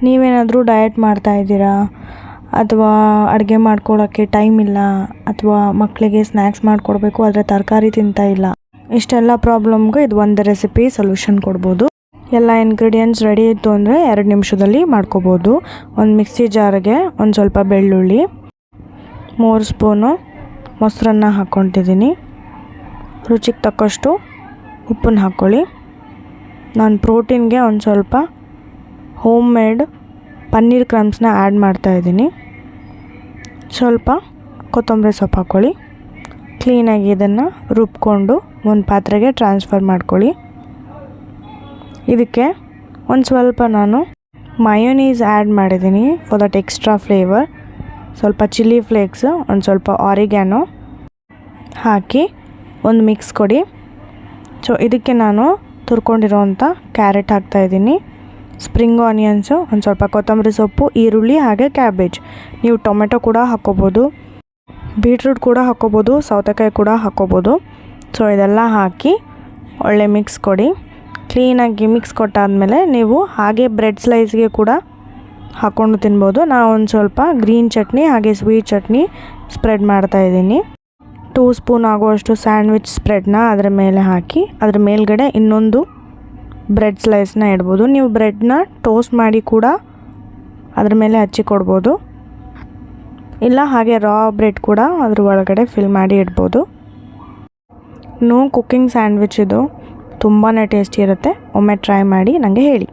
ನೀವೇನಾದರೂ ಡಯಟ್ ಮಾಡ್ತಾಯಿದ್ದೀರಾ ಅಥವಾ ಅಡುಗೆ ಮಾಡ್ಕೊಳ್ಳೋಕ್ಕೆ ಟೈಮ್ ಇಲ್ಲ ಅಥವಾ ಮಕ್ಕಳಿಗೆ ಸ್ನ್ಯಾಕ್ಸ್ ಮಾಡಿಕೊಡ್ಬೇಕು ಆದರೆ ತರಕಾರಿ ತಿಂತಾ ಇಲ್ಲ, ಇಷ್ಟೆಲ್ಲ ಪ್ರಾಬ್ಲಮ್ಗೆ ಇದು ಒಂದು ರೆಸಿಪಿ ಸೊಲ್ಯೂಷನ್ ಕೊಡ್ಬೋದು. ಎಲ್ಲ ಇಂಗ್ರೀಡಿಯೆಂಟ್ಸ್ ರೆಡಿ ಇತ್ತು ಅಂದರೆ 2 ನಿಮಿಷದಲ್ಲಿ ಮಾಡ್ಕೋಬೋದು. ಒಂದು ಮಿಕ್ಸಿ ಜಾರಿಗೆ ಒಂದು ಸ್ವಲ್ಪ ಬೆಳ್ಳುಳ್ಳಿ, 3 ಸ್ಪೂನು ಮೊಸರನ್ನ ಹಾಕ್ಕೊತಿದ್ದೀನಿ. ರುಚಿಗೆ ತಕ್ಕಷ್ಟು ಉಪ್ಪನ್ನು ಹಾಕ್ಕೊಳ್ಳಿ. ನಾನು ಪ್ರೋಟೀನ್ಗೆ ಒಂದು ಸ್ವಲ್ಪ ಹೋಮ್ ಮೇಡ್ ಪನ್ನೀರ್ ಕ್ರಮ್ಸ್ನ ಆ್ಯಡ್ ಮಾಡ್ತಾಯಿದ್ದೀನಿ. ಸ್ವಲ್ಪ ಕೊತ್ತಂಬರಿ ಸೊಪ್ಪು ಹಾಕ್ಕೊಳ್ಳಿ. ಕ್ಲೀನಾಗಿ ಇದನ್ನು ರುಬ್ಕೊಂಡು ಒಂದು ಪಾತ್ರೆಗೆ ಟ್ರಾನ್ಸ್ಫರ್ ಮಾಡ್ಕೊಳ್ಳಿ. ಇದಕ್ಕೆ ಒಂದು ಸ್ವಲ್ಪ ನಾನು ಮಯೋನೀಸ್ ಆ್ಯಡ್ ಮಾಡಿದ್ದೀನಿ ಫಾರ್ ದಟ್ ಎಕ್ಸ್ಟ್ರಾ ಫ್ಲೇವರ್. ಸ್ವಲ್ಪ ಚಿಲ್ಲಿ ಫ್ಲೇಕ್ಸ್, ಒಂದು ಸ್ವಲ್ಪ ಆರಿಗ್ಯಾನೋ ಹಾಕಿ ಒಂದು ಮಿಕ್ಸ್ ಕೊಡಿ. ಸೊ ಇದಕ್ಕೆ ನಾನು ತುರ್ಕೊಂಡಿರೋವಂಥ ಕ್ಯಾರೆಟ್ ಹಾಕ್ತಾಯಿದ್ದೀನಿ, ಸ್ಪ್ರಿಂಗ್ ಆನಿಯನ್ಸು, ಒಂದು ಸ್ವಲ್ಪ ಕೊತ್ತಂಬರಿ ಸೊಪ್ಪು, ಈರುಳ್ಳಿ ಹಾಗೆ ಕ್ಯಾಬೇಜ್. ನೀವು ಟೊಮೆಟೊ ಕೂಡ ಹಾಕ್ಕೋಬೋದು, ಬೀಟ್ರೂಟ್ ಕೂಡ ಹಾಕ್ಕೋಬೋದು, ಸೌತೆಕಾಯಿ ಕೂಡ ಹಾಕ್ಕೋಬೋದು. ಸೊ ಇದೆಲ್ಲ ಹಾಕಿ ಒಳ್ಳೆ ಮಿಕ್ಸ್ ಕೊಡಿ. ಕ್ಲೀನಾಗಿ ಮಿಕ್ಸ್ ಕೊಟ್ಟಾದಮೇಲೆ ನೀವು ಹಾಗೆ ಬ್ರೆಡ್ ಸ್ಲೈಸ್ಗೆ ಕೂಡ ಹಾಕ್ಕೊಂಡು ತಿನ್ಬೋದು. ನಾನು ಒಂದು ಸ್ವಲ್ಪ ಗ್ರೀನ್ ಚಟ್ನಿ ಹಾಗೆ ಸ್ವೀಟ್ ಚಟ್ನಿ ಸ್ಪ್ರೆಡ್ ಮಾಡ್ತಾಯಿದ್ದೀನಿ. 2 ಸ್ಪೂನ್ ಆಗುವಷ್ಟು ಸ್ಯಾಂಡ್ವಿಚ್ ಸ್ಪ್ರೆಡ್ನ ಅದರ ಮೇಲೆ ಹಾಕಿ ಅದರ ಮೇಲ್ಗಡೆ ಇನ್ನೊಂದು ಬ್ರೆಡ್ ಸ್ಲೈಸ್ನ ಇಡ್ಬೋದು. ನೀವು ಬ್ರೆಡ್ನ ಟೋಸ್ಟ್ ಮಾಡಿ ಕೂಡ ಅದ್ರ ಮೇಲೆ ಹಚ್ಚಿ ಕೊಡ್ಬೋದು, ಇಲ್ಲ ಹಾಗೆ ರಾ ಬ್ರೆಡ್ ಕೂಡ ಅದ್ರ ಒಳಗಡೆ ಫಿಲ್ ಮಾಡಿ ಇಡ್ಬೋದು. ಕುಕ್ಕಿಂಗ್ ಸ್ಯಾಂಡ್ವಿಚ್ ಇದು ತುಂಬಾ ಟೇಸ್ಟಿ ಇರುತ್ತೆ. ಒಮ್ಮೆ ಟ್ರೈ ಮಾಡಿ ನನಗೆ ಹೇಳಿ.